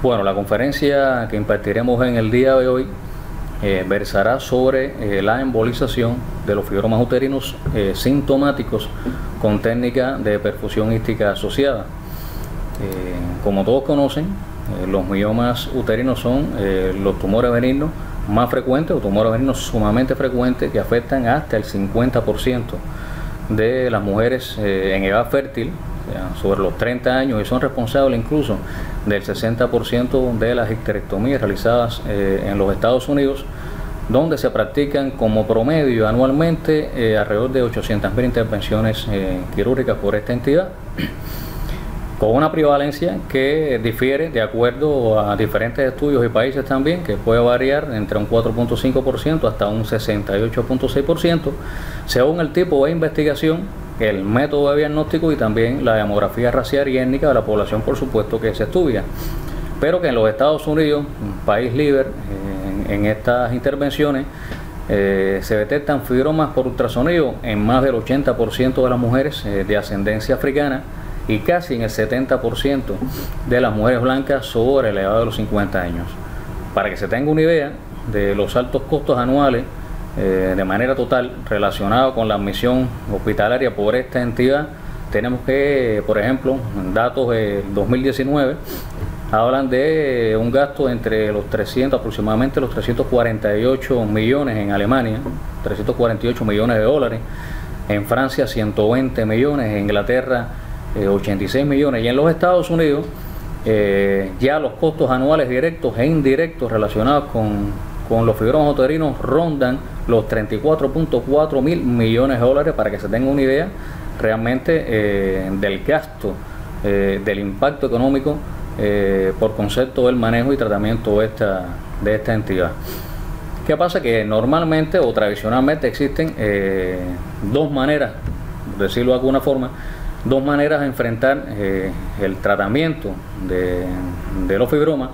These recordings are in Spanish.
Bueno, la conferencia que impartiremos en el día de hoy versará sobre la embolización de los fibromas uterinos sintomáticos con técnica de perfusión ística asociada. Como todos conocen, los miomas uterinos son los tumores benignos más frecuentes o tumores benignos sumamente frecuentes que afectan hasta el 50% de las mujeres en edad fértil, o sea, sobre los 30 años, y son responsables incluso del 60% de las histerectomías realizadas en los Estados Unidos, donde se practican como promedio anualmente alrededor de 800.000 intervenciones quirúrgicas por esta entidad, con una prevalencia que difiere de acuerdo a diferentes estudios y países también, que puede variar entre un 4.5% hasta un 68.6%, según el tipo de investigación, el método de diagnóstico y también la demografía racial y étnica de la población, por supuesto, que se estudia. Pero que en los Estados Unidos, un país líder en estas intervenciones, se detectan fibromas por ultrasonido en más del 80% de las mujeres de ascendencia africana y casi en el 70% de las mujeres blancas sobre la edad de los 50 años. Para que se tenga una idea de los altos costos anuales de manera total relacionado con la admisión hospitalaria por esta entidad, tenemos que, por ejemplo, datos de 2019 hablan de un gasto entre los 300, aproximadamente los 348 millones en Alemania, 348 millones de dólares, en Francia 120 millones, en Inglaterra 86 millones, y en los Estados Unidos ya los costos anuales directos e indirectos relacionados con los fibromas uterinos rondan los 34.4 mil millones de dólares, para que se tenga una idea realmente del gasto, del impacto económico por concepto del manejo y tratamiento de esta entidad. ¿Qué pasa? Que normalmente o tradicionalmente existen dos maneras, por decirlo de alguna forma, dos maneras de enfrentar el tratamiento de los fibromas.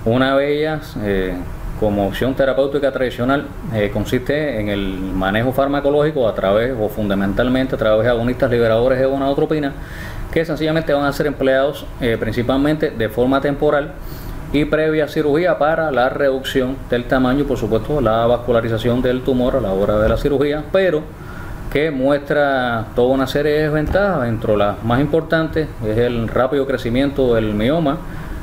Una de ellas, como opción terapéutica tradicional, consiste en el manejo farmacológico a través, o fundamentalmente a través de agonistas liberadores de gonadotropina, que sencillamente van a ser empleados principalmente de forma temporal y previa cirugía para la reducción del tamaño y, por supuesto, la vascularización del tumor a la hora de la cirugía, pero que muestra toda una serie de desventajas. Dentro de las más importantes es el rápido crecimiento del mioma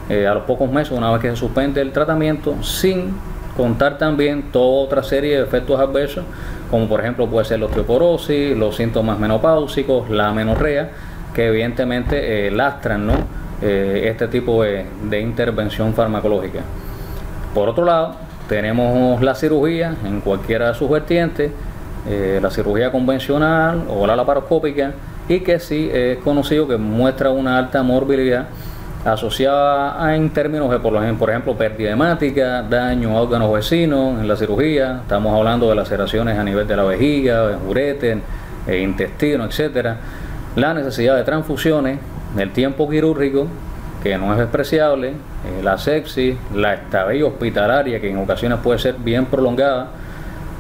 a los pocos meses una vez que se suspende el tratamiento, sin contar también toda otra serie de efectos adversos, como por ejemplo puede ser la osteoporosis, los síntomas menopáusicos, la amenorrea, que evidentemente lastran, ¿no?, este tipo de intervención farmacológica. Por otro lado, tenemos la cirugía en cualquiera de sus vertientes, la cirugía convencional o la laparoscópica, y que sí es conocido que muestra una alta morbilidad asociada en términos de, por ejemplo, pérdida hemática, daño a órganos vecinos en la cirugía. Estamos hablando de laceraciones a nivel de la vejiga, uréter, intestino, etcétera. La necesidad de transfusiones, el tiempo quirúrgico, que no es despreciable, la sepsis, la estadía hospitalaria, que en ocasiones puede ser bien prolongada,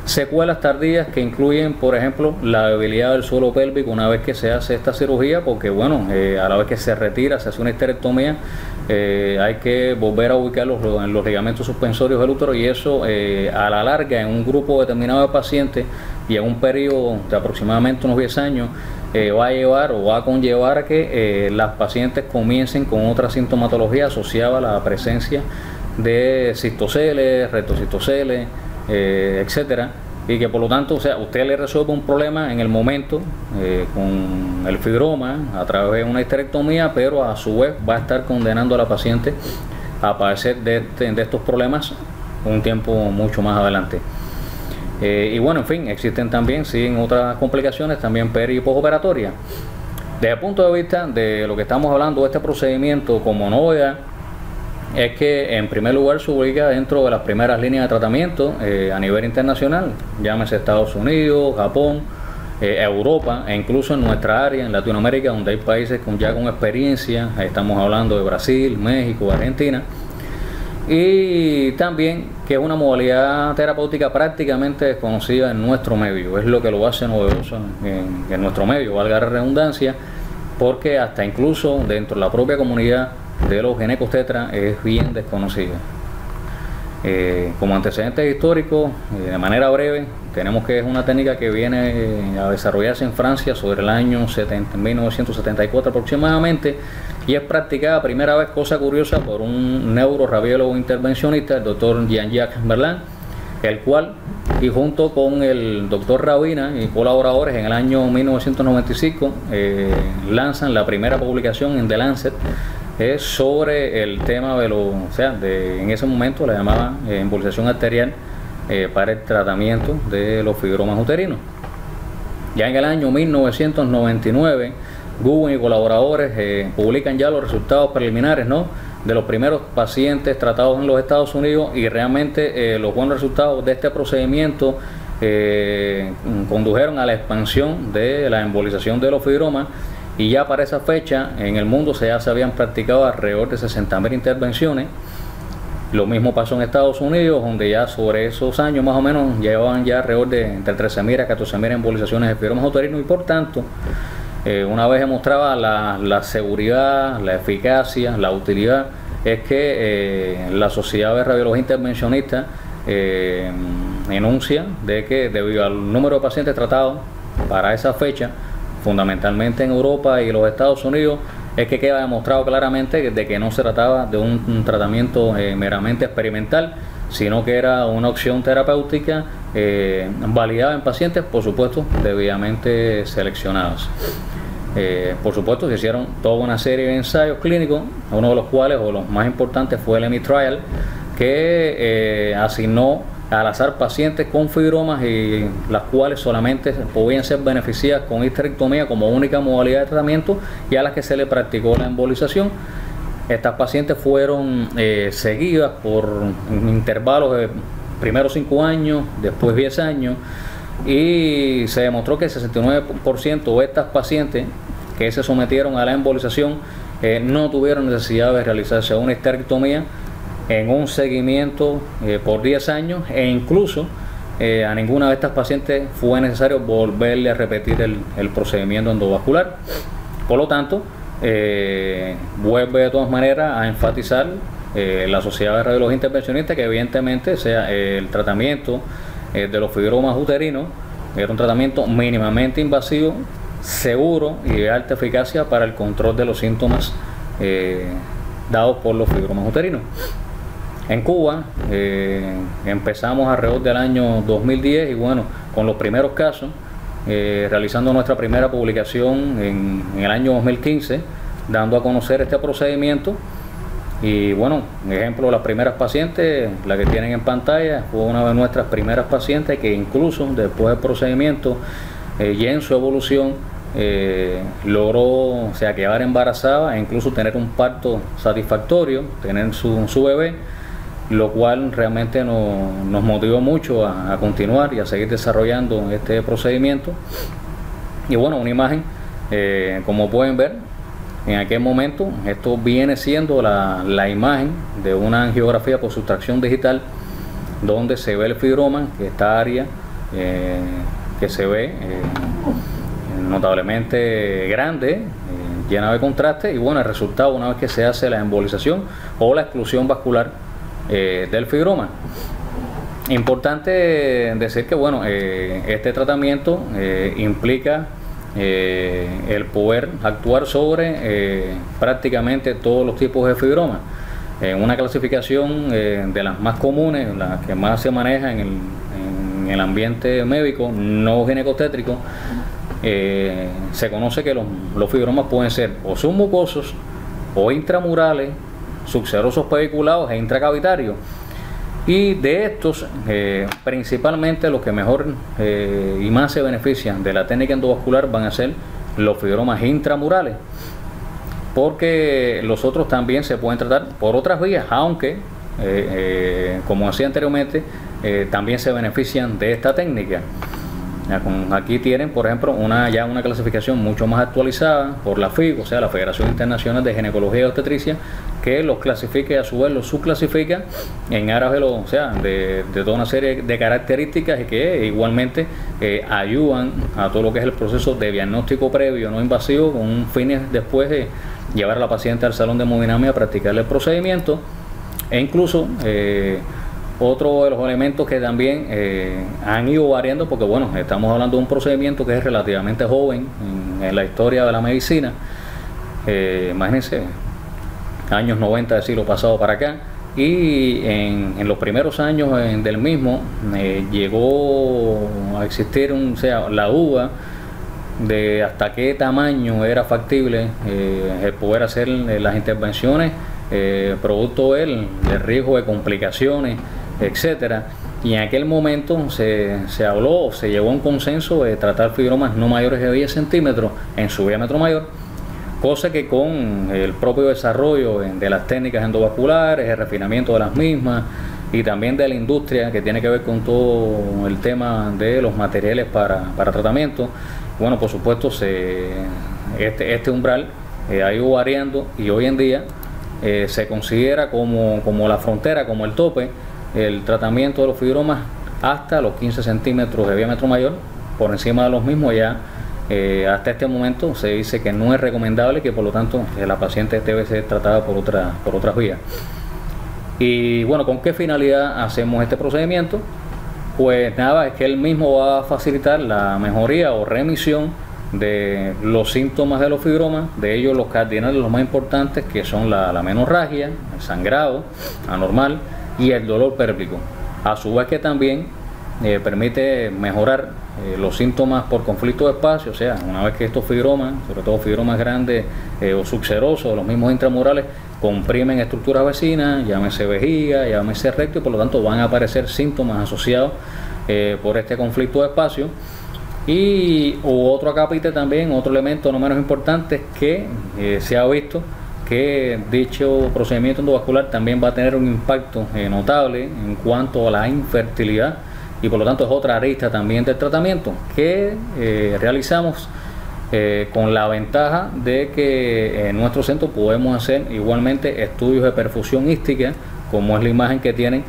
secuelas tardías que incluyen, por ejemplo, la debilidad del suelo pélvico una vez que se hace esta cirugía, porque bueno, a la vez que se retira, se hace una histerectomía, hay que volver a ubicarlos en los ligamentos suspensorios del útero, y eso a la larga, en un grupo determinado de pacientes y en un periodo de aproximadamente unos 10 años, va a llevar o va a conllevar a que las pacientes comiencen con otra sintomatología asociada a la presencia de cistoceles, rectocistoceles, etcétera, y que por lo tanto, o sea, usted le resuelve un problema en el momento con el fibroma a través de una histerectomía, pero a su vez va a estar condenando a la paciente a padecer de estos problemas un tiempo mucho más adelante. Y bueno, en fin, existen también, sí, otras complicaciones también peri y posoperatorias. Desde el punto de vista de lo que estamos hablando de este procedimiento como novedad, es que en primer lugar se ubica dentro de las primeras líneas de tratamiento a nivel internacional, llámese Estados Unidos, Japón, Europa, e incluso en nuestra área, en Latinoamérica, donde hay países ya con experiencia. Estamos hablando de Brasil, México, Argentina, y también que es una modalidad terapéutica prácticamente desconocida en nuestro medio. Es lo que lo hace novedoso en nuestro medio, valga la redundancia, porque hasta incluso dentro de la propia comunidad de los ginecobstetras es bien desconocida. Como antecedentes históricos, de manera breve, tenemos que es una técnica que viene a desarrollarse en Francia sobre el año 1974 aproximadamente, y es practicada primera vez, cosa curiosa, por un neuroradiólogo intervencionista, el doctor Jean-Jacques Merlan, el cual, y junto con el doctor Rabina y colaboradores, en el año 1995 lanzan la primera publicación en The Lancet sobre el tema en ese momento la llamaban embolización arterial para el tratamiento de los fibromas uterinos. Ya en el año 1999, Gubin y colaboradores publican ya los resultados preliminares, ¿no?, de los primeros pacientes tratados en los Estados Unidos, y realmente los buenos resultados de este procedimiento condujeron a la expansión de la embolización de los fibromas, y ya para esa fecha en el mundo ya se habían practicado alrededor de 60.000 intervenciones. Lo mismo pasó en Estados Unidos, donde ya sobre esos años más o menos llevaban ya alrededor de entre 13.000 a 14.000 embolizaciones de fibromas uterinos, y por tanto, una vez demostraba la seguridad, la eficacia, la utilidad, es que la Sociedad de Radiología Intervencionista enuncia de que debido al número de pacientes tratados para esa fecha, fundamentalmente en Europa y los Estados Unidos, es que queda demostrado claramente de que no se trataba de un tratamiento meramente experimental, sino que era una opción terapéutica validada en pacientes, por supuesto, debidamente seleccionados. Por supuesto, se hicieron toda una serie de ensayos clínicos, uno de los cuales, o los más importantes, fue el EMI Trial, que asignó al azar pacientes con fibromas, y las cuales solamente podían ser beneficiadas con histerectomía como única modalidad de tratamiento, y a las que se le practicó la embolización. Estas pacientes fueron seguidas por intervalos de primero 5 años, después 10 años, y se demostró que el 69% de estas pacientes que se sometieron a la embolización no tuvieron necesidad de realizarse una histerectomía en un seguimiento por 10 años, e incluso a ninguna de estas pacientes fue necesario volverle a repetir el procedimiento endovascular. Por lo tanto, vuelve de todas maneras a enfatizar la Sociedad de Radiología Intervencionista que evidentemente el tratamiento de los fibromas uterinos era un tratamiento mínimamente invasivo, seguro y de alta eficacia para el control de los síntomas dados por los fibromas uterinos. En Cuba empezamos alrededor del año 2010, y bueno, con los primeros casos, realizando nuestra primera publicación en el año 2015, dando a conocer este procedimiento. Y bueno, un ejemplo, las primeras pacientes, la que tienen en pantalla, fue una de nuestras primeras pacientes que incluso después del procedimiento y en su evolución logró quedar embarazada e incluso tener un parto satisfactorio, tener su bebé, lo cual realmente nos motivó mucho a continuar y a seguir desarrollando este procedimiento. Y bueno, una imagen, como pueden ver, en aquel momento esto viene siendo la imagen de una angiografía por sustracción digital, donde se ve el fibroma, que esta área que se ve notablemente grande, llena de contraste, y bueno, el resultado una vez que se hace la embolización o la exclusión vascular del fibroma. Importante decir que bueno, este tratamiento implica el poder actuar sobre prácticamente todos los tipos de fibromas. Una clasificación de las más comunes, las que más se maneja en el ambiente médico no ginecobstétrico, se conoce que los fibromas pueden ser o submucosos o intramurales, subserosos pediculados e intracavitarios. Y de estos, principalmente los que mejor y más se benefician de la técnica endovascular van a ser los fibromas intramurales, porque los otros también se pueden tratar por otras vías, aunque, como decía anteriormente, también se benefician de esta técnica. Aquí tienen, por ejemplo, una clasificación mucho más actualizada por la FIG, o sea, la Federación Internacional de Ginecología y Obstetricia, que los clasifica y a su vez los subclasifica en aras de toda una serie de características, y que igualmente ayudan a todo lo que es el proceso de diagnóstico previo no invasivo, con fines después llevar a la paciente al salón de hemodinamia a practicarle el procedimiento. E incluso otro de los elementos que también han ido variando, porque bueno, estamos hablando de un procedimiento que es relativamente joven en la historia de la medicina. Imagínense, años 90 del siglo pasado para acá, y en los primeros años del mismo llegó a existir la duda de hasta qué tamaño era factible poder hacer las intervenciones producto del riesgo de complicaciones, etcétera. Y en aquel momento se habló, se llegó a un consenso de tratar fibromas no mayores de 10 centímetros en su diámetro mayor, cosa que con el propio desarrollo de las técnicas endovasculares, el refinamiento de las mismas y también de la industria que tiene que ver con todo el tema de los materiales para tratamiento, bueno, por supuesto este umbral ha ido variando, y hoy en día se considera como la frontera, como el tope, el tratamiento de los fibromas hasta los 15 centímetros de diámetro mayor. Por encima de los mismos ya hasta este momento se dice que no es recomendable, que por lo tanto la paciente debe ser tratada por otras vías. Y bueno, ¿con qué finalidad hacemos este procedimiento? Pues nada, es que él mismo va a facilitar la mejoría o remisión de los síntomas de los fibromas, de ellos los cardinales, los más importantes, que son la menorragia, el sangrado anormal y el dolor pélvico. A su vez que también permite mejorar los síntomas por conflicto de espacio, o sea, una vez que estos fibromas, sobre todo fibromas grandes o subserosos, los mismos intramurales, comprimen estructuras vecinas, llámese vejiga, llámese recto, y por lo tanto van a aparecer síntomas asociados por este conflicto de espacio. Y otro acápite también, otro elemento no menos importante, es que se ha visto que dicho procedimiento endovascular también va a tener un impacto notable en cuanto a la infertilidad, y por lo tanto es otra arista también del tratamiento que realizamos, con la ventaja de que en nuestro centro podemos hacer igualmente estudios de perfusión ística, como es la imagen que tienen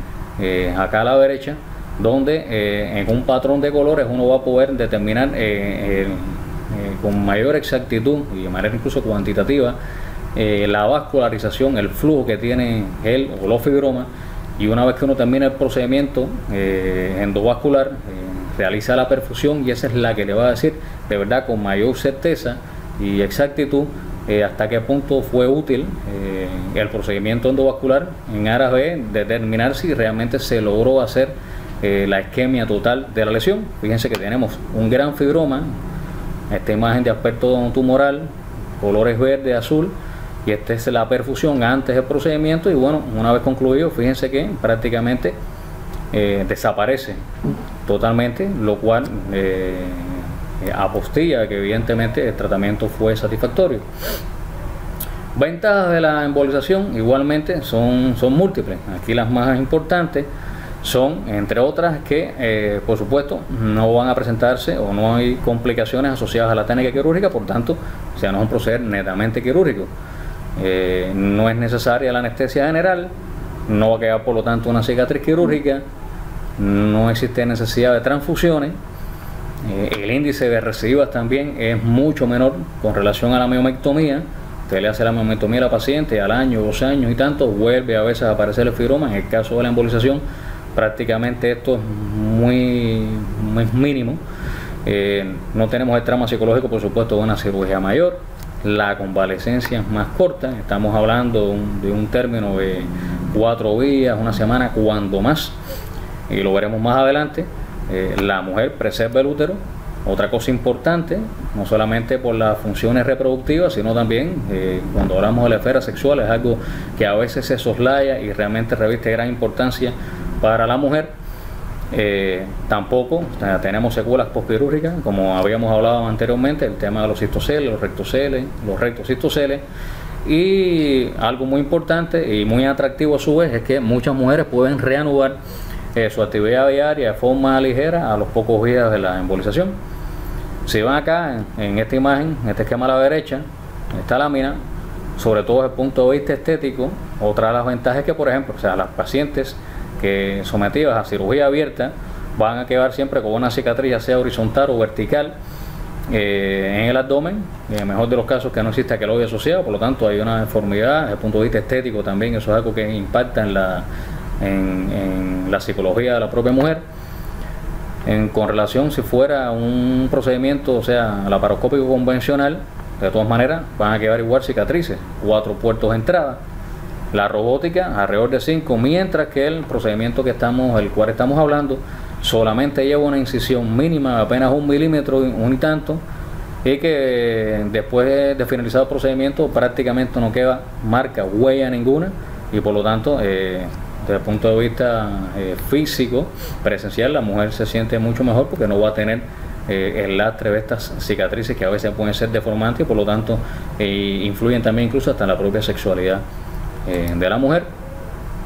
acá a la derecha, donde en un patrón de colores uno va a poder determinar con mayor exactitud y de manera incluso cuantitativa la vascularización, el flujo que tiene él o los fibromas. Y una vez que uno termina el procedimiento endovascular, realiza la perfusión, y esa es la que le va a decir de verdad con mayor certeza y exactitud hasta qué punto fue útil el procedimiento endovascular en aras de determinar si realmente se logró hacer la isquemia total de la lesión. Fíjense que tenemos un gran fibroma, esta imagen de aspecto tumoral, colores verde, azul, y esta es la perfusión antes del procedimiento. Y bueno, una vez concluido, fíjense que prácticamente desaparece totalmente, lo cual apostilla que evidentemente el tratamiento fue satisfactorio. Ventajas de la embolización igualmente son múltiples. Aquí las más importantes son, entre otras, que por supuesto no van a presentarse o no hay complicaciones asociadas a la técnica quirúrgica, por tanto, o sea, no es un proceder netamente quirúrgico. No es necesaria la anestesia general, no va a quedar por lo tanto una cicatriz quirúrgica, no existe necesidad de transfusiones, el índice de recidivas también es mucho menor con relación a la miomectomía. Usted le hace la miomectomía a la paciente, al año, 2 años y tanto, vuelve a veces a aparecer el fibroma. En el caso de la embolización, prácticamente esto es muy mínimo. No tenemos el trauma psicológico, por supuesto, de una cirugía mayor. La convalecencia es más corta, estamos hablando de un término de 4 días, 1 semana, cuando más, y lo veremos más adelante. La mujer preserva el útero, otra cosa importante, no solamente por las funciones reproductivas, sino también cuando hablamos de la esfera sexual, es algo que a veces se soslaya y realmente reviste gran importancia para la mujer. Tampoco tenemos secuelas postquirúrgicas, como habíamos hablado anteriormente, el tema de los cistoceles, los rectocistoceles. Y algo muy importante y muy atractivo a su vez es que muchas mujeres pueden reanudar su actividad diaria de forma ligera a los pocos días de la embolización. Si van acá en esta imagen, en este esquema a la derecha, esta lámina, sobre todo desde el punto de vista estético, otra de las ventajas es que, por ejemplo, o sea, las pacientes que sometidas a cirugía abierta van a quedar siempre con una cicatriz, ya sea horizontal o vertical, en el abdomen, en el mejor de los casos que no existe aqueloide asociado, por lo tanto hay una deformidad. Desde el punto de vista estético también eso es algo que impacta en la psicología de la propia mujer. Con relación si fuera un procedimiento, o sea, laparoscópico convencional, de todas maneras van a quedar igual cicatrices, 4 puertos de entrada. La robótica alrededor de 5, mientras que el procedimiento el cual estamos hablando solamente lleva una incisión mínima de apenas 1 milímetro, un y tanto, y que después de finalizado el procedimiento prácticamente no queda marca, huella ninguna, y por lo tanto desde el punto de vista físico, presencial, la mujer se siente mucho mejor porque no va a tener el lastre de estas cicatrices que a veces pueden ser deformantes y por lo tanto influyen también incluso hasta en la propia sexualidad de la mujer.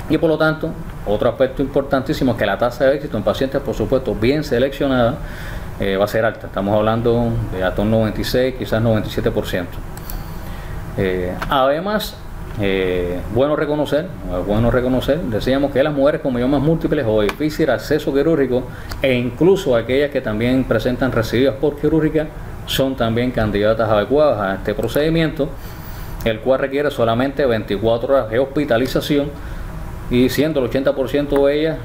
Y por lo tanto, otro aspecto importantísimo es que la tasa de éxito en pacientes, por supuesto, bien seleccionadas, va a ser alta. Estamos hablando de hasta un 96, quizás 97%. Además, bueno reconocer, decíamos que las mujeres con miomas múltiples o difícil acceso quirúrgico e incluso aquellas que también presentan recidivas por quirúrgica son también candidatas adecuadas a este procedimiento, el cual requiere solamente 24 horas de hospitalización, y siendo el 80% de ellas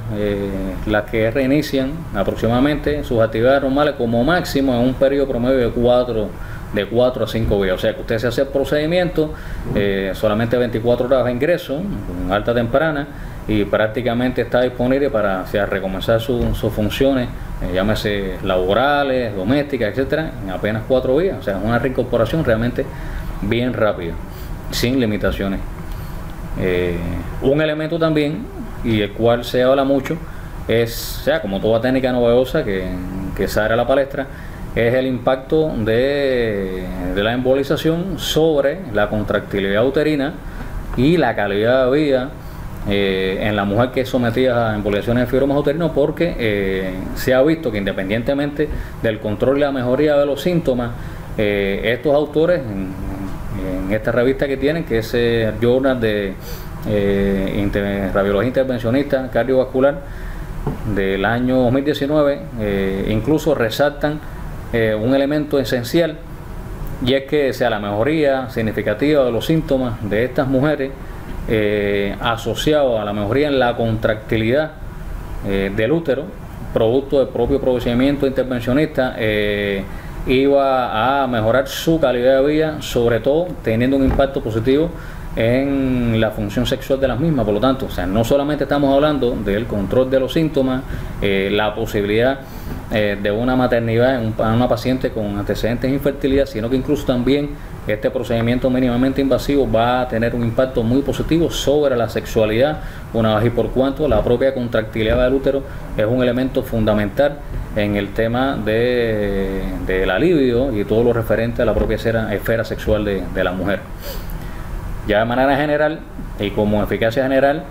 las que reinician aproximadamente sus actividades normales como máximo en un periodo promedio de 4 a 5 días. O sea que usted se hace el procedimiento, solamente 24 horas de ingreso, con alta temprana, y prácticamente está disponible para recomenzar sus funciones, llámese laborales, domésticas, etcétera, en apenas 4 días. O sea, una reincorporación realmente bien rápida, sin limitaciones. Un elemento también, y el cual se habla mucho, es, o sea, como toda técnica novedosa que sale a la palestra, es el impacto de la embolización sobre la contractilidad uterina y la calidad de vida en la mujer que es sometida a embolizaciones de fibromas uterinos, porque se ha visto que independientemente del control y la mejoría de los síntomas, estos autores en esta revista que tienen, que es el Journal de Radiología Intervencionista Cardiovascular del año 2019, incluso resaltan un elemento esencial, y es que sea la mejoría significativa de los síntomas de estas mujeres asociado a la mejoría en la contractilidad del útero, producto del propio procedimiento intervencionista, iba a mejorar su calidad de vida, sobre todo teniendo un impacto positivo en la función sexual de las mismas. Por lo tanto, o sea, no solamente estamos hablando del control de los síntomas, la posibilidad de una maternidad en una paciente con antecedentes de infertilidad, sino que incluso también este procedimiento mínimamente invasivo va a tener un impacto muy positivo sobre la sexualidad, una vez y por cuanto la propia contractilidad del útero es un elemento fundamental en el tema de la libido y todo lo referente a la propia esfera sexual de la mujer. Ya de manera general y como eficacia general,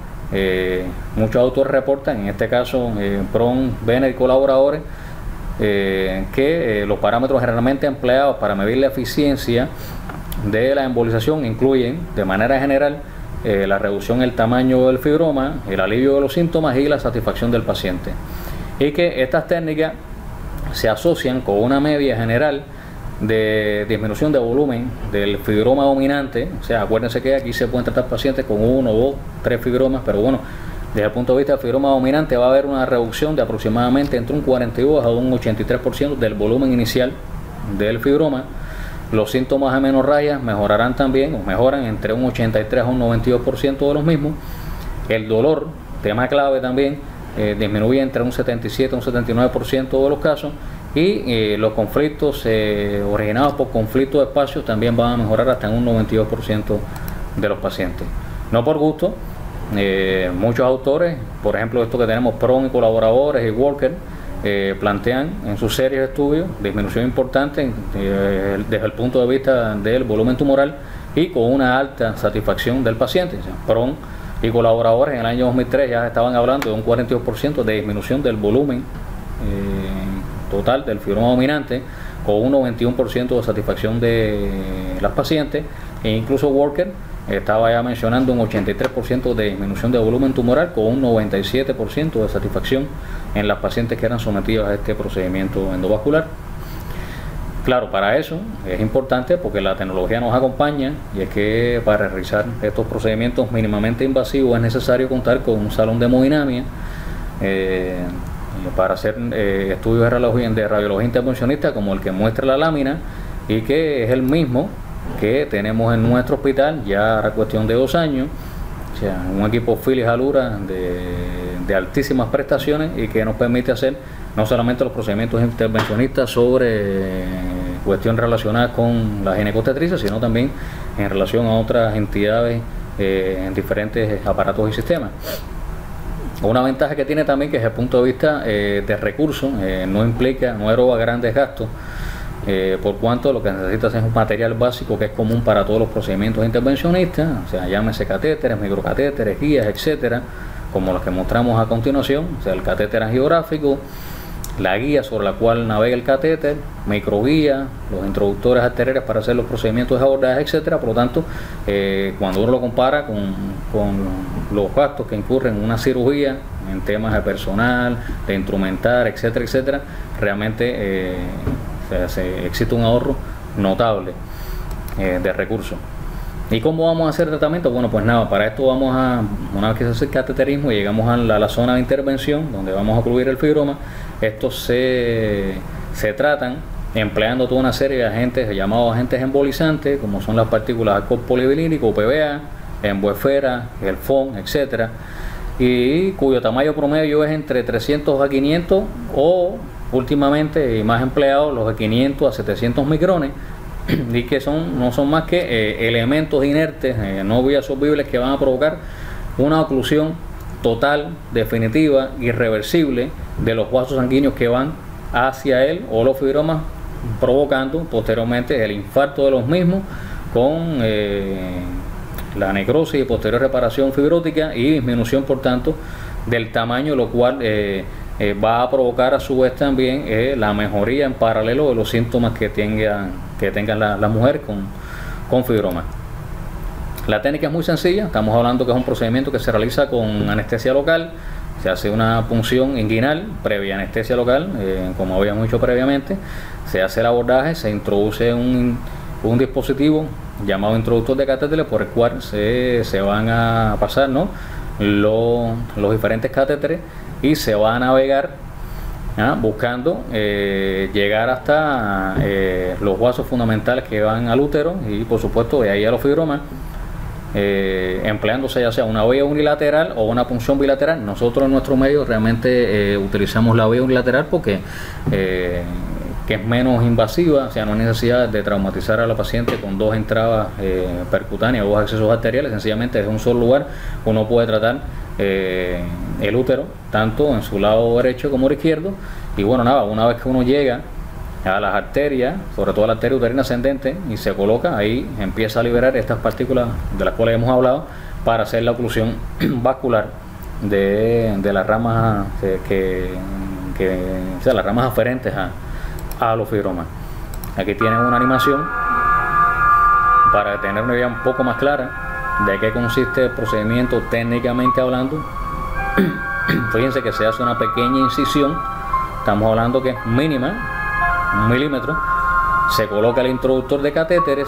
muchos autores reportan, en este caso Pron, Benner y colaboradores, que los parámetros generalmente empleados para medir la eficiencia de la embolización incluyen de manera general la reducción del tamaño del fibroma, el alivio de los síntomas y la satisfacción del paciente, y que estas técnicas se asocian con una media general de disminución de volumen del fibroma dominante. O sea, acuérdense que aquí se pueden tratar pacientes con 1, 2, 3 fibromas, pero bueno, desde el punto de vista del fibroma dominante va a haber una reducción de aproximadamente entre un 42 a un 83% del volumen inicial del fibroma. Los síntomas de amenorrea mejorarán también, o mejoran entre un 83 a un 92% de los mismos. El dolor, tema clave también, disminuye entre un 77 a un 79% de los casos, y los conflictos originados por conflictos de espacios también van a mejorar hasta en un 92% de los pacientes. No por gusto, muchos autores, por ejemplo esto que tenemos, Pron y colaboradores y Walker, plantean en sus series de estudios disminución importante desde el punto de vista del volumen tumoral y con una alta satisfacción del paciente. O sea, Pron y colaboradores en el año 2003 ya estaban hablando de un 42% de disminución del volumen total del fibroma dominante, con un 91% de satisfacción de las pacientes, e incluso Walker estaba ya mencionando un 83% de disminución de volumen tumoral con un 97% de satisfacción en las pacientes que eran sometidas a este procedimiento endovascular. Claro, para eso es importante porque la tecnología nos acompaña, y es que para realizar estos procedimientos mínimamente invasivos es necesario contar con un salón de hemodinamia para hacer estudios de radiología intervencionista como el que muestra la lámina, y que es el mismo que tenemos en nuestro hospital ya a cuestión de 2 años. O sea, un equipo Philips Alura de altísimas prestaciones, y que nos permite hacer no solamente los procedimientos intervencionistas sobre cuestiones relacionadas con la ginecoobstetricia, sino también en relación a otras entidades en diferentes aparatos y sistemas. Una ventaja que tiene también, que desde el punto de vista de recursos, no eroga grandes gastos, por cuanto lo que necesitas es un material básico que es común para todos los procedimientos intervencionistas, o sea, llámese catéteres, microcatéteres, guías, etcétera, como los que mostramos a continuación, o sea, el catéter angiográfico, la guía sobre la cual navega el catéter, microguía, los introductores arteriales para hacer los procedimientos de abordaje, etcétera. Por lo tanto, cuando uno lo compara con los gastos que incurren en una cirugía, en temas de personal, de instrumental, etcétera, etcétera, realmente existe un ahorro notable de recursos. ¿Y cómo vamos a hacer el tratamiento? Bueno, pues nada, para esto una vez que se hace el cateterismo y llegamos a la zona de intervención donde vamos a ocluir el fibroma, estos se tratan empleando toda una serie de agentes llamados agentes embolizantes, como son las partículas de alcohol polivilínico, PBA, emboesfera, el FON, etcétera, y cuyo tamaño promedio es entre 300 a 500 o últimamente y más empleados los de 500 a 700 micrones, y que no son más que elementos inertes, no bioabsorbibles, que van a provocar una oclusión total, definitiva, irreversible de los vasos sanguíneos que van hacia él o los fibromas, provocando posteriormente el infarto de los mismos con la necrosis y posterior reparación fibrótica y disminución, por tanto, del tamaño, lo cual va a provocar a su vez también la mejoría en paralelo de los síntomas que tengan las mujeres con fibroma. La técnica es muy sencilla, estamos hablando que es un procedimiento que se realiza con anestesia local, se hace una punción inguinal previa anestesia local, como habíamos dicho previamente, se hace el abordaje, se introduce un dispositivo llamado introductor de catéteres por el cual se van a pasar, ¿no?, los diferentes catéteres, y se va a navegar buscando llegar hasta los vasos fundamentales que van al útero y por supuesto de ahí a los fibromas, empleándose ya sea una vía unilateral o una punción bilateral. Nosotros en nuestro medio realmente utilizamos la vía unilateral porque que es menos invasiva, o sea, no hay necesidad de traumatizar a la paciente con 2 entradas percutáneas o 2 accesos arteriales. Sencillamente desde un solo lugar uno puede tratar el útero, tanto en su lado derecho como el izquierdo. Y bueno, nada, una vez que uno llega a las arterias, sobre todo la arteria uterina ascendente, y se coloca ahí, empieza a liberar estas partículas de las cuales hemos hablado para hacer la oclusión vascular de las ramas o sea, las ramas aferentes a los fibromas. Aquí tienen una animación para tener una idea un poco más clara de qué consiste el procedimiento técnicamente hablando. Fíjense que se hace una pequeña incisión, estamos hablando que es mínima, 1 milímetro, se coloca el introductor de catéteres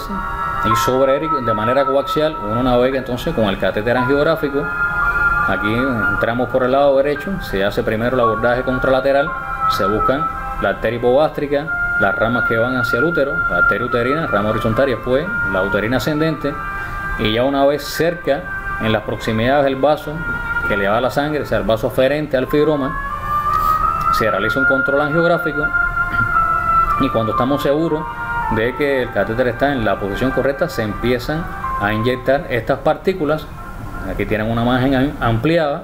y sobre él de manera coaxial uno navega entonces con el catéter angiográfico. Aquí entramos por el lado derecho, se hace primero el abordaje contralateral, se buscan la arteria hipogástrica, las ramas que van hacia el útero, la arteria uterina, rama horizontal y después la uterina ascendente, y ya una vez cerca, en las proximidades del vaso que le va la sangre, o sea el vaso aferente al fibroma, se realiza un control angiográfico, y cuando estamos seguros de que el catéter está en la posición correcta, se empiezan a inyectar estas partículas. Aquí tienen una imagen ampliada,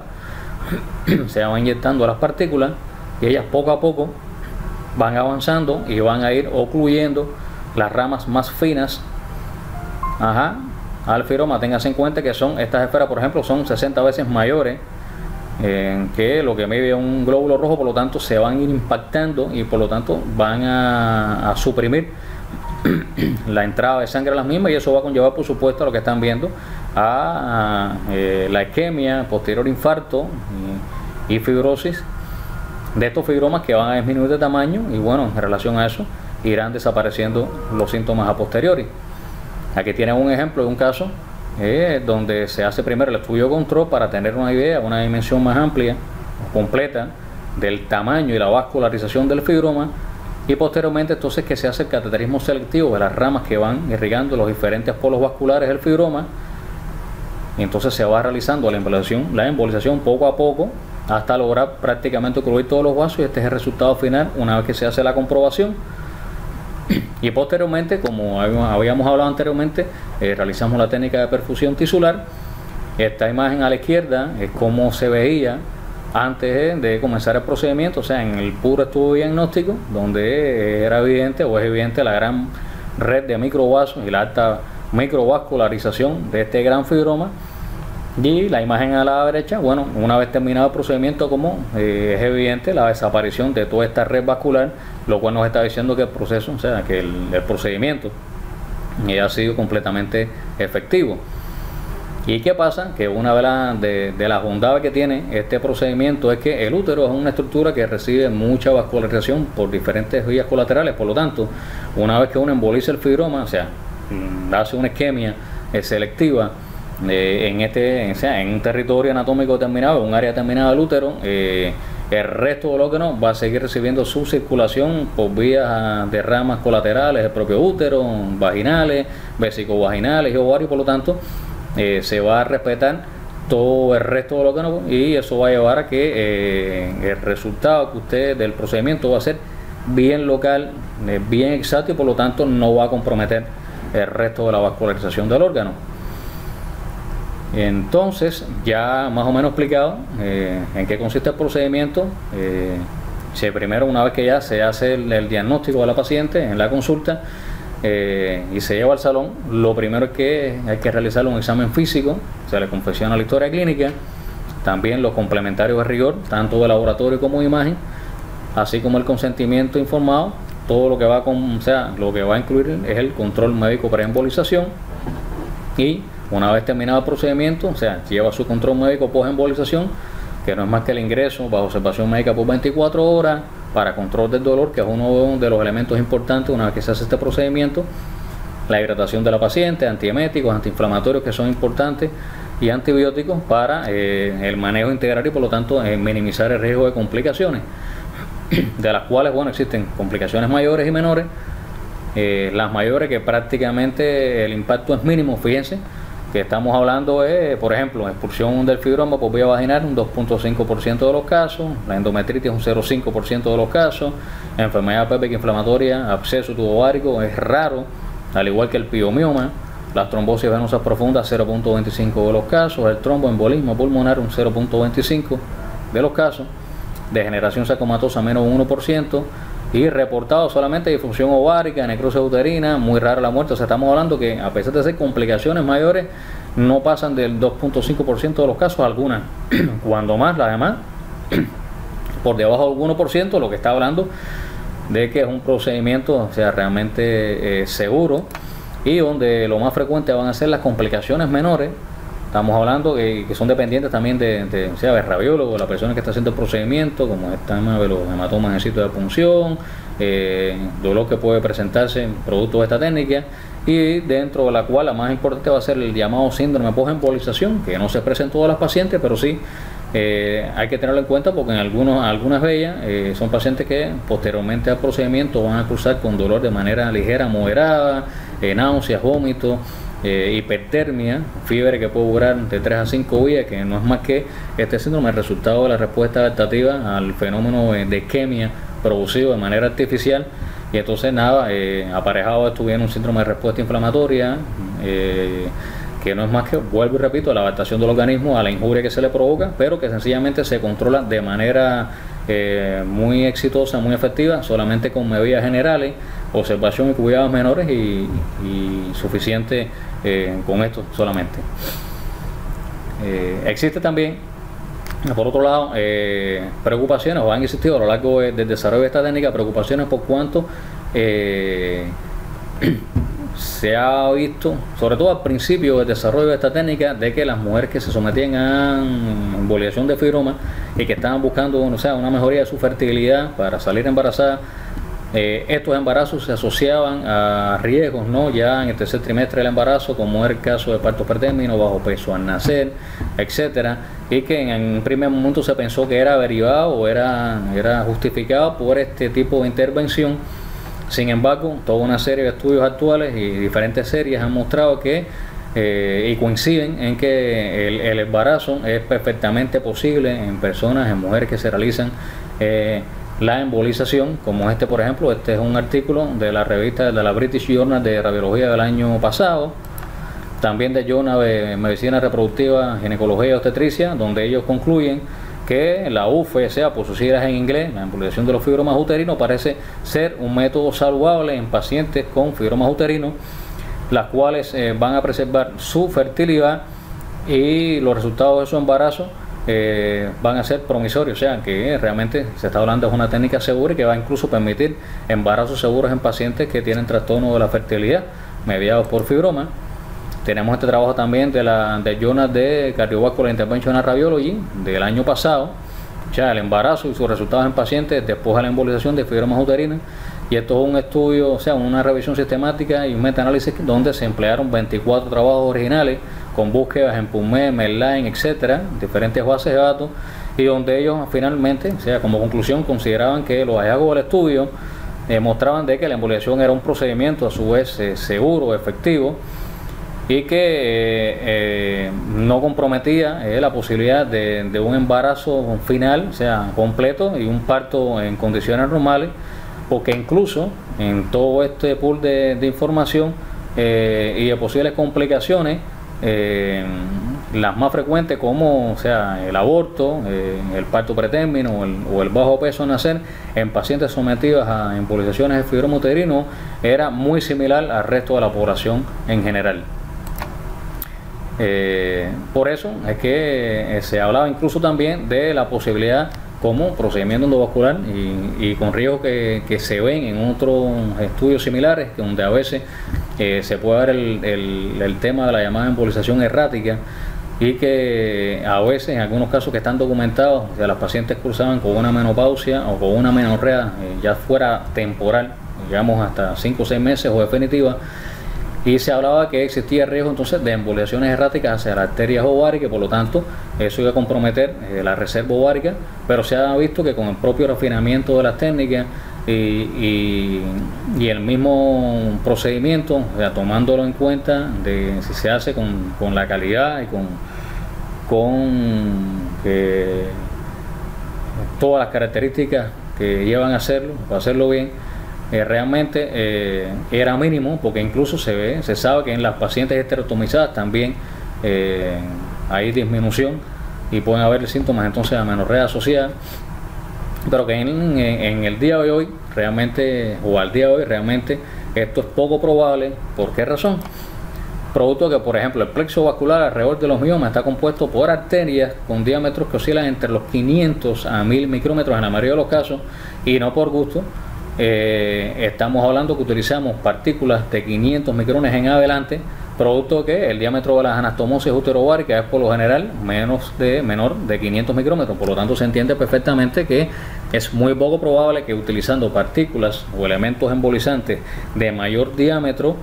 se van inyectando las partículas y ellas poco a poco van avanzando y van a ir ocluyendo las ramas más finas al fibroma. Téngase en cuenta que estas esferas, por ejemplo, son 60 veces mayores que lo que mide un glóbulo rojo, por lo tanto se van a ir impactando y por lo tanto van a suprimir la entrada de sangre a las mismas, y eso va a conllevar por supuesto a lo que están viendo, a la isquemia, posterior infarto y fibrosis de estos fibromas que van a disminuir de tamaño. Y bueno, en relación a eso irán desapareciendo los síntomas a posteriori. Aquí tienen un ejemplo de un caso donde se hace primero el estudio de control para tener una idea, una dimensión más amplia, completa, del tamaño y la vascularización del fibroma, y posteriormente entonces que se hace el cateterismo selectivo de las ramas que van irrigando los diferentes polos vasculares del fibroma, y entonces se va realizando la embolización poco a poco hasta lograr prácticamente cubrir todos los vasos, y este es el resultado final una vez que se hace la comprobación. Y posteriormente, como habíamos hablado anteriormente, realizamos la técnica de perfusión tisular. Esta imagen a la izquierda es como se veía antes de comenzar el procedimiento, o sea, en el puro estudio diagnóstico, donde era evidente o es evidente la gran red de microvasos y la alta microvascularización de este gran fibroma. Y la imagen a la derecha, bueno, una vez terminado el procedimiento, como es evidente la desaparición de toda esta red vascular, lo cual nos está diciendo que el proceso, o sea, que el procedimiento ha sido completamente efectivo. ¿Y qué pasa? Que una de las bondades que tiene este procedimiento es que el útero es una estructura que recibe mucha vascularización por diferentes vías colaterales. Por lo tanto, una vez que uno emboliza el fibroma, o sea, hace una isquemia selectiva en un territorio anatómico determinado, en un área determinada del útero, el resto del órgano va a seguir recibiendo su circulación por vías de ramas colaterales del propio útero, vaginales, vesicovaginales y ovarios. Por lo tanto, se va a respetar todo el resto del órgano, y eso va a llevar a que el resultado del procedimiento va a ser bien local, bien exacto, y por lo tanto no va a comprometer el resto de la vascularización del órgano. Entonces, ya más o menos explicado en qué consiste el procedimiento, primero, una vez que ya se hace el diagnóstico de la paciente en la consulta y se lleva al salón, lo primero es que hay que realizar un examen físico, se le confecciona la historia clínica, también los complementarios de rigor, tanto de laboratorio como de imagen, así como el consentimiento informado. Todo lo que va lo que va a incluir es el control médico preembolización, y una vez terminado el procedimiento, o sea, lleva su control médico post-embolización, que no es más que el ingreso bajo observación médica por 24 horas para control del dolor, que es uno de los elementos importantes una vez que se hace este procedimiento. La hidratación de la paciente, antieméticos, antiinflamatorios, que son importantes, y antibióticos para el manejo integral y por lo tanto minimizar el riesgo de complicaciones, de las cuales, bueno, existen complicaciones mayores y menores. Las mayores, que prácticamente el impacto es mínimo, fíjense que estamos hablando por ejemplo, expulsión del fibroma por vía vaginal, un 2.5% de los casos, la endometritis un 0.5% de los casos, enfermedad pélvica inflamatoria, absceso tubovárico es raro, al igual que el piomioma, las trombosis venosas profundas 0.25% de los casos, el tromboembolismo pulmonar un 0.25% de los casos, degeneración sarcomatosa menos un 1%, y reportado solamente disfunción ovárica, necrosis uterina, muy rara la muerte. O sea, estamos hablando que a pesar de ser complicaciones mayores, no pasan del 2.5% de los casos, algunas, cuando más, las demás, por debajo del 1%, lo que está hablando de que es un procedimiento, o sea, realmente seguro, y donde lo más frecuente van a ser las complicaciones menores. Estamos hablando que son dependientes también del rabiólogo, la persona que está haciendo el procedimiento, como el tema de los hematomas en sitio de punción, dolor que puede presentarse producto de esta técnica, y dentro de la cual la más importante va a ser el llamado síndrome post-embolización, que no se presenta en todas las pacientes, pero sí hay que tenerlo en cuenta, porque en algunas de ellas son pacientes que posteriormente al procedimiento van a cursar con dolor de manera ligera, moderada, náuseas, vómitos, hipertermia, fiebre que puede durar de 3 a 5 días, que no es más que este síndrome, el resultado de la respuesta adaptativa al fenómeno de isquemia producido de manera artificial. Y entonces nada, aparejado a esto viene un síndrome de respuesta inflamatoria, que no es más que, vuelvo y repito, la adaptación del organismo a la injuria que se le provoca, pero que sencillamente se controla de manera muy exitosa, muy efectiva, solamente con medidas generales, observación y cuidados menores, y suficiente con esto solamente. Existe también, por otro lado, preocupaciones, o han existido a lo largo del desarrollo de esta técnica, preocupaciones por cuanto se ha visto, sobre todo al principio del desarrollo de esta técnica, de que las mujeres que se sometían a embolización de fibroma y que estaban buscando, una mejoría de su fertilidad para salir embarazadas, Estos embarazos se asociaban a riesgos, ¿no?, ya en el tercer trimestre del embarazo, como era el caso de parto pretérmino, bajo peso al nacer, etcétera, y que en un primer momento se pensó que era derivado o era justificado por este tipo de intervención. Sin embargo, toda una serie de estudios actuales y diferentes series han mostrado que y coinciden en que el embarazo es perfectamente posible en personas, en mujeres que se realizan la embolización, como por ejemplo, este es un artículo de la revista de la British Journal de Radiología del año pasado, también de Journal de Medicina Reproductiva, Ginecología y Obstetricia, donde ellos concluyen que la UFSA, por sus siglas en inglés, la embolización de los fibromas uterinos, parece ser un método saludable en pacientes con fibromas uterinos, las cuales van a preservar su fertilidad y los resultados de su embarazo van a ser promisorios, o sea que realmente se está hablando de una técnica segura y que va a incluso permitir embarazos seguros en pacientes que tienen trastorno de la fertilidad mediados por fibroma. Tenemos este trabajo también de Journal de Cardiovascular Interventional Radiology del año pasado, o sea, el embarazo y sus resultados en pacientes después de la embolización de fibromas uterinas. Y esto es un estudio, o sea, una revisión sistemática y un metaanálisis donde se emplearon 24 trabajos originales con búsquedas en PubMed, Medline, etcétera, diferentes bases de datos, y donde ellos finalmente, o sea, como conclusión, consideraban que los hallazgos del estudio mostraban de que la embolización era un procedimiento a su vez seguro, efectivo, y que no comprometía la posibilidad de un embarazo final, o sea, completo, y un parto en condiciones normales, porque incluso en todo este pool de información y de posibles complicaciones, las más frecuentes como, o sea, el aborto, el parto pretérmino o el bajo peso al nacer en pacientes sometidos a embolizaciones de fibroma uterino, era muy similar al resto de la población en general. Por eso es que se hablaba incluso también de la posibilidad como procedimiento endovascular y con riesgos que se ven en otros estudios similares, donde a veces se puede ver el tema de la llamada embolización errática, y que a veces en algunos casos que están documentados, o sea, las pacientes cursaban con una menopausia o con una menorrea ya fuera temporal, digamos hasta 5 o 6 meses o definitiva, y se hablaba que existía riesgo entonces de embolizaciones erráticas hacia las arterias ováricas, por lo tanto eso iba a comprometer la reserva ovárica, pero se ha visto que con el propio refinamiento de las técnicas y el mismo procedimiento, o sea, tomándolo en cuenta de si se hace con la calidad y con todas las características que llevan a hacerlo, para hacerlo bien, realmente era mínimo, porque incluso se sabe que en las pacientes esterectomizadas también hay disminución y pueden haber síntomas entonces de amenorrea asociada, pero que en el día de hoy realmente, o al día de hoy realmente, esto es poco probable. ¿Por qué razón? Producto que, por ejemplo, el plexo vascular alrededor de los miomas está compuesto por arterias con diámetros que oscilan entre los 500 a 1000 micrómetros en la mayoría de los casos, y no por gusto. Estamos hablando que utilizamos partículas de 500 micrones en adelante, producto que el diámetro de las anastomosis uteroováricas es por lo general menor de 500 micrómetros. Por lo tanto, se entiende perfectamente que es muy poco probable que utilizando partículas o elementos embolizantes de mayor diámetro,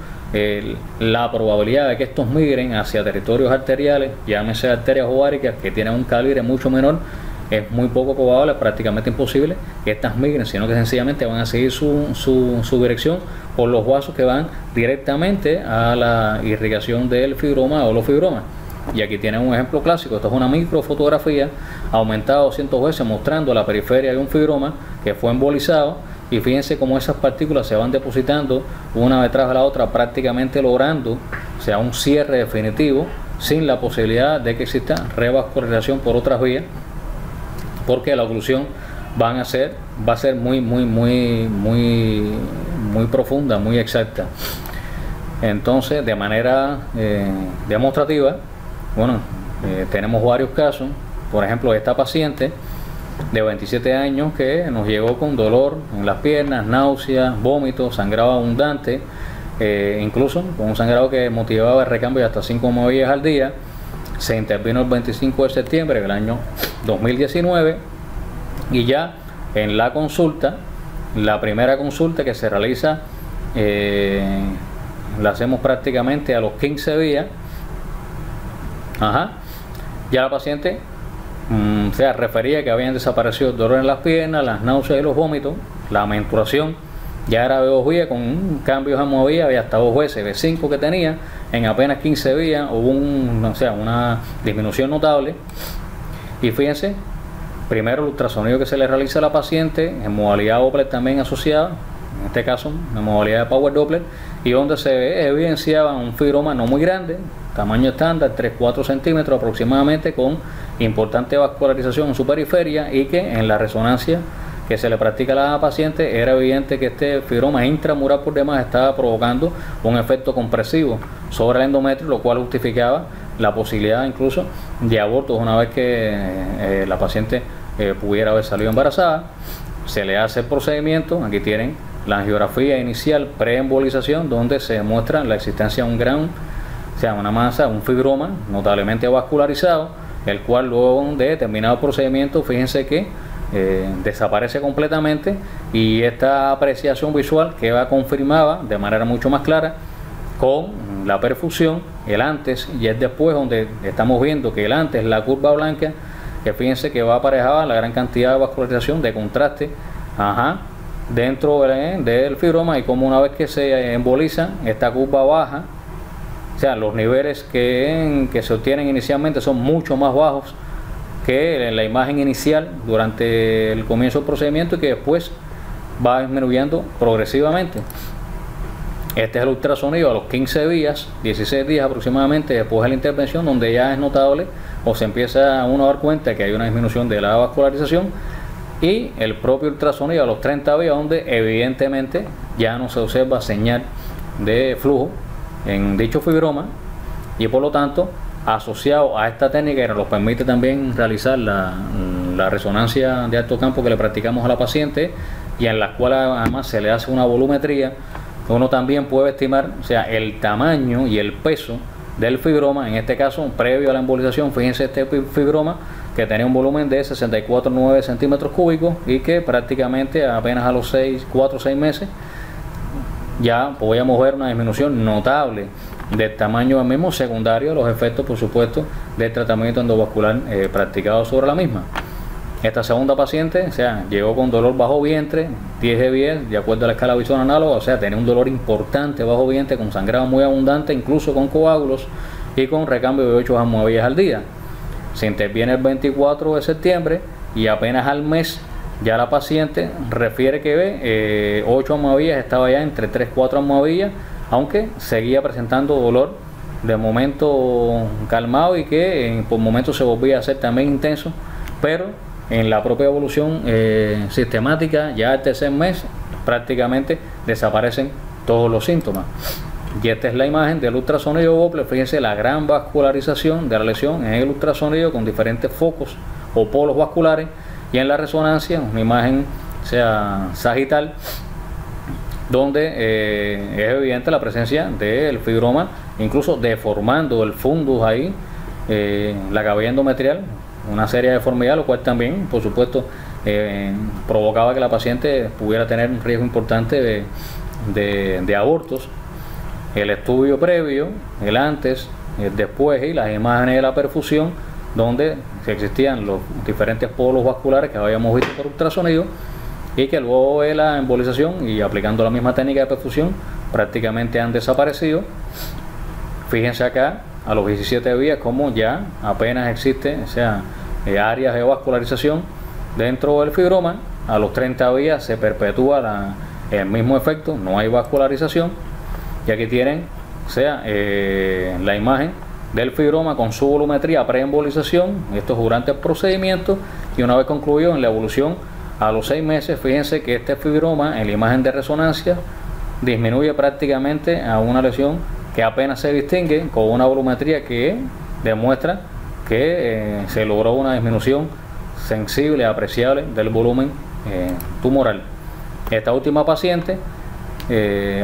la probabilidad de que estos migren hacia territorios arteriales, llámese arterias ováricas que tienen un calibre mucho menor, es muy poco probable, prácticamente imposible que estas migren, sino que sencillamente van a seguir su dirección por los vasos que van directamente a la irrigación del fibroma o los fibromas. Y aquí tienen un ejemplo clásico. Esto es una microfotografía aumentada 200 veces mostrando la periferia de un fibroma que fue embolizado, y fíjense cómo esas partículas se van depositando una detrás de la otra, prácticamente logrando, o sea, un cierre definitivo sin la posibilidad de que exista revascularización por otras vías, porque la oclusión va a ser muy profunda, muy exacta. Entonces, de manera demostrativa, bueno, tenemos varios casos. Por ejemplo, esta paciente de 27 años que nos llegó con dolor en las piernas, náuseas, vómitos, sangrado abundante, incluso con un sangrado que motivaba el recambio de hasta 5 hemorragias al día. Se intervino el 25 de septiembre del año 2019, y ya en la consulta la primera consulta que se realiza la hacemos prácticamente a los 15 días. Ya la paciente refería que habían desaparecido el dolor en las piernas, las náuseas y los vómitos, la menstruación ya era de 2 días con cambios de almohadilla, había hasta 2 veces de 5 que tenía, en apenas 15 días hubo una disminución notable. Y fíjense, primero el ultrasonido que se le realiza a la paciente en modalidad Doppler también asociada, en este caso en modalidad de Power Doppler, y donde se evidenciaba un fibroma no muy grande, tamaño estándar, 3-4 centímetros aproximadamente, con importante vascularización en su periferia, y que en la resonancia que se le practica a la paciente era evidente que este fibroma intramural por demás estaba provocando un efecto compresivo sobre el endometrio, lo cual justificaba la posibilidad incluso de abortos una vez que la paciente pudiera haber salido embarazada. Se le hace el procedimiento, aquí tienen la angiografía inicial preembolización, donde se demuestra la existencia de una masa, un fibroma notablemente vascularizado, el cual luego de determinado procedimiento, fíjense que desaparece completamente, y esta apreciación visual queda confirmada de manera mucho más clara con la perfusión, el antes y el después, donde estamos viendo que el antes, la curva blanca, que fíjense que va aparejada la gran cantidad de vascularización, de contraste dentro del fibroma, y como una vez que se emboliza, esta curva baja, o sea, los niveles que se obtienen inicialmente son mucho más bajos que en la imagen inicial durante el comienzo del procedimiento, y que después va disminuyendo progresivamente. Este es el ultrasonido a los 15 días, 16 días aproximadamente después de la intervención, donde ya es notable o se empieza uno a dar cuenta que hay una disminución de la vascularización, y el propio ultrasonido a los 30 días, donde evidentemente ya no se observa señal de flujo en dicho fibroma, y por lo tanto, asociado a esta técnica que nos permite también realizar la resonancia de alto campo que le practicamos a la paciente, y en la cual además se le hace una volumetría, uno también puede estimar, o sea, el tamaño y el peso del fibroma. En este caso, previo a la embolización, fíjense este fibroma que tenía un volumen de 64,9 centímetros cúbicos, y que prácticamente apenas a los 4 o 6 meses ya podíamos ver una disminución notable del tamaño del mismo, secundario a los efectos, por supuesto, del tratamiento endovascular practicado sobre la misma. Esta segunda paciente, llegó con dolor bajo vientre, 10 de 10, de acuerdo a la escala visual análoga, o sea, tenía un dolor importante bajo vientre, con sangrado muy abundante, incluso con coágulos, y con recambio de 8 almohadillas al día. Se interviene el 24 de septiembre, y apenas al mes ya la paciente refiere que ve 8 almohadillas, estaba ya entre 3-4 almohadillas, aunque seguía presentando dolor de momento calmado, y que por momentos se volvía a hacer también intenso, pero en la propia evolución sistemática, ya al tercer mes prácticamente desaparecen todos los síntomas. Y esta es la imagen del ultrasonido Doppler. Fíjense la gran vascularización de la lesión en el ultrasonido, con diferentes focos o polos vasculares, y en la resonancia una imagen sagital, donde es evidente la presencia del fibroma, incluso deformando el fundus ahí, la cavidad endometrial, una seria deformidad, lo cual también, por supuesto, provocaba que la paciente pudiera tener un riesgo importante de abortos. El estudio previo, el antes, el después, y las imágenes de la perfusión, donde existían los diferentes polos vasculares que habíamos visto por ultrasonido, y que luego de la embolización y aplicando la misma técnica de perfusión prácticamente han desaparecido. Fíjense acá a los 17 días como ya apenas existe áreas de vascularización dentro del fibroma. A los 30 días se perpetúa el mismo efecto, no hay vascularización, y aquí tienen la imagen del fibroma con su volumetría preembolización. Esto es durante el procedimiento, y una vez concluido en la evolución a los 6 meses, fíjense que este fibroma en la imagen de resonancia disminuye prácticamente a una lesión que apenas se distingue, con una volumetría que demuestra que se logró una disminución sensible, apreciable del volumen tumoral. Esta última paciente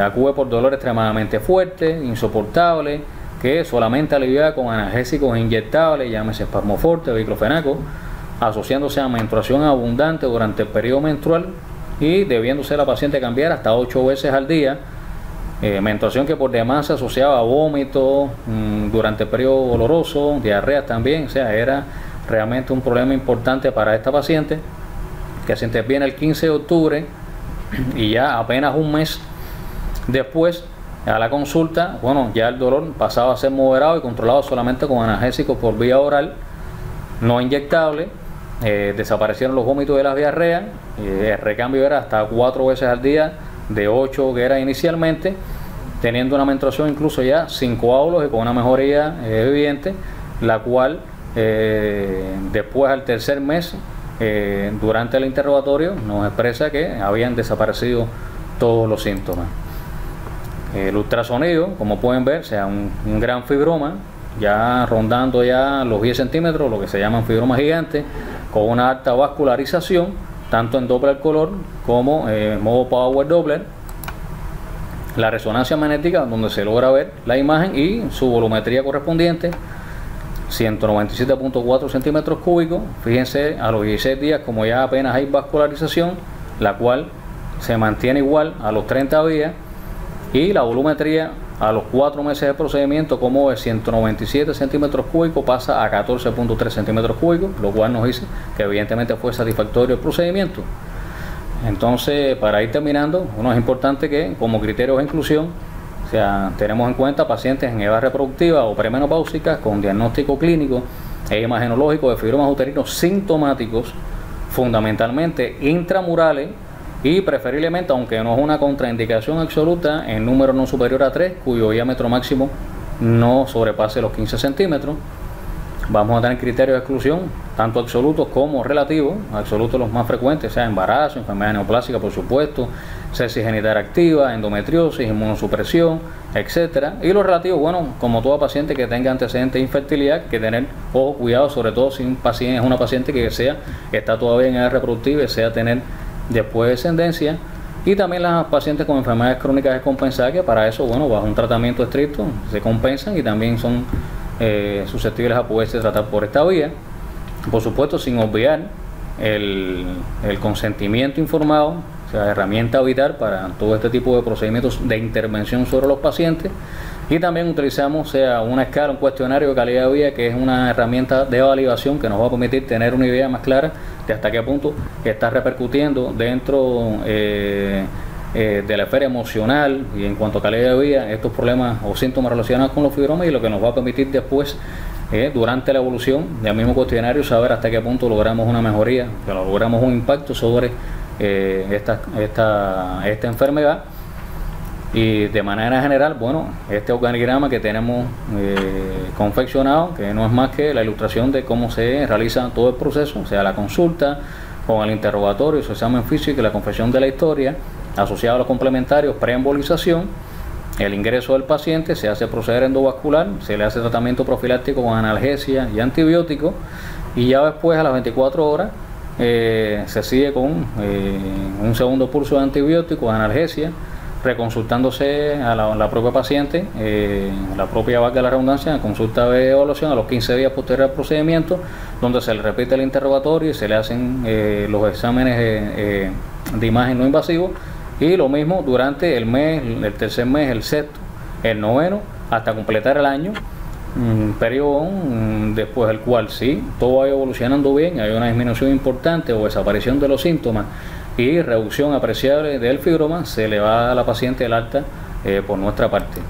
acude por dolor extremadamente fuerte, insoportable, que solamente aliviada con analgésicos inyectables, llámese Spasmoforte o diclofenaco, asociándose a menstruación abundante durante el periodo menstrual, y debiéndose la paciente cambiar hasta 8 veces al día. Menstruación que por demás se asociaba a vómito durante el periodo doloroso, diarrea también, o sea, era realmente un problema importante para esta paciente, que se interviene el 15 de octubre y ya apenas un mes después a la consulta, bueno, ya el dolor pasaba a ser moderado y controlado solamente con analgésicos por vía oral, no inyectable. Desaparecieron los vómitos de las diarreas, el recambio era hasta 4 veces al día, de 8 que era inicialmente, teniendo una menstruación incluso ya sin coágulos y con una mejoría evidente, la cual después al tercer mes, durante el interrogatorio, nos expresa que habían desaparecido todos los síntomas. El ultrasonido, como pueden ver, sea un gran fibroma, ya rondando ya los 10 centímetros, lo que se llaman fibromas gigantes, con una alta vascularización, tanto en Doppler color como en modo Power Doppler. La resonancia magnética, donde se logra ver la imagen y su volumetría correspondiente, 197.4 centímetros cúbicos. Fíjense, a los 16 días, como ya apenas hay vascularización, la cual se mantiene igual a los 30 días, y la volumetría a los 4 meses de procedimiento, como de 197 centímetros cúbicos, pasa a 14.3 centímetros cúbicos, lo cual nos dice que evidentemente fue satisfactorio el procedimiento. Entonces, para ir terminando, es importante que como criterios de inclusión, o sea, tenemos en cuenta pacientes en edad reproductiva o premenopáusicas con diagnóstico clínico e imagenológico de fibromas uterinos sintomáticos, fundamentalmente intramurales, y preferiblemente, aunque no es una contraindicación absoluta, en número no superior a 3, cuyo diámetro máximo no sobrepase los 15 centímetros. Vamos a tener criterios de exclusión, tanto absolutos como relativos. Absolutos los más frecuentes, sea embarazo, enfermedad neoplásica, por supuesto, sepsis genital activa, endometriosis, inmunosupresión, etcétera. Y los relativos, bueno, como toda paciente que tenga antecedentes de infertilidad, que tener ojo, cuidado, sobre todo si es una paciente que está todavía en edad reproductiva y desea tener después descendencia. Y también las pacientes con enfermedades crónicas descompensadas, que para eso, bueno, bajo un tratamiento estricto se compensan y también son susceptibles a poderse tratar por esta vía. Por supuesto, sin obviar el consentimiento informado, o sea, herramienta vital para todo este tipo de procedimientos de intervención sobre los pacientes. Y también utilizamos una escala, un cuestionario de calidad de vida, que es una herramienta de validación que nos va a permitir tener una idea más clara de hasta qué punto está repercutiendo dentro de la esfera emocional y en cuanto a calidad de vida estos problemas o síntomas relacionados con los fibromas, y lo que nos va a permitir después, durante la evolución del mismo cuestionario, saber hasta qué punto logramos una mejoría, que logramos un impacto sobre esta enfermedad. Y de manera general, bueno, este organigrama que tenemos confeccionado, que no es más que la ilustración de cómo se realiza todo el proceso, o sea, la consulta con el interrogatorio, su examen físico y la confección de la historia, asociado a los complementarios preembolización, el ingreso del paciente, se hace proceder endovascular, se le hace tratamiento profiláctico con analgesia y antibiótico, y ya después, a las 24 horas, se sigue con un segundo curso de antibióticos, analgesia, reconsultándose a la propia paciente, la propia, valga la redundancia, consulta de evaluación a los 15 días posterior al procedimiento, donde se le repite el interrogatorio y se le hacen los exámenes de imagen no invasivo, y lo mismo durante el mes, el tercer mes, el sexto, el noveno, hasta completar el año, periodo después del cual, si todo va evolucionando bien, hay una disminución importante o desaparición de los síntomas y reducción apreciable del fibroma, se le va a la paciente el alta por nuestra parte.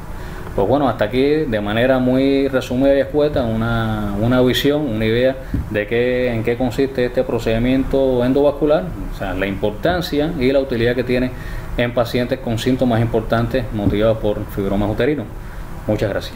Pues bueno, hasta aquí de manera muy resumida y escueta una visión, una idea de en qué consiste este procedimiento endovascular, o sea, la importancia y la utilidad que tiene en pacientes con síntomas importantes motivados por fibromas uterinos. Muchas gracias.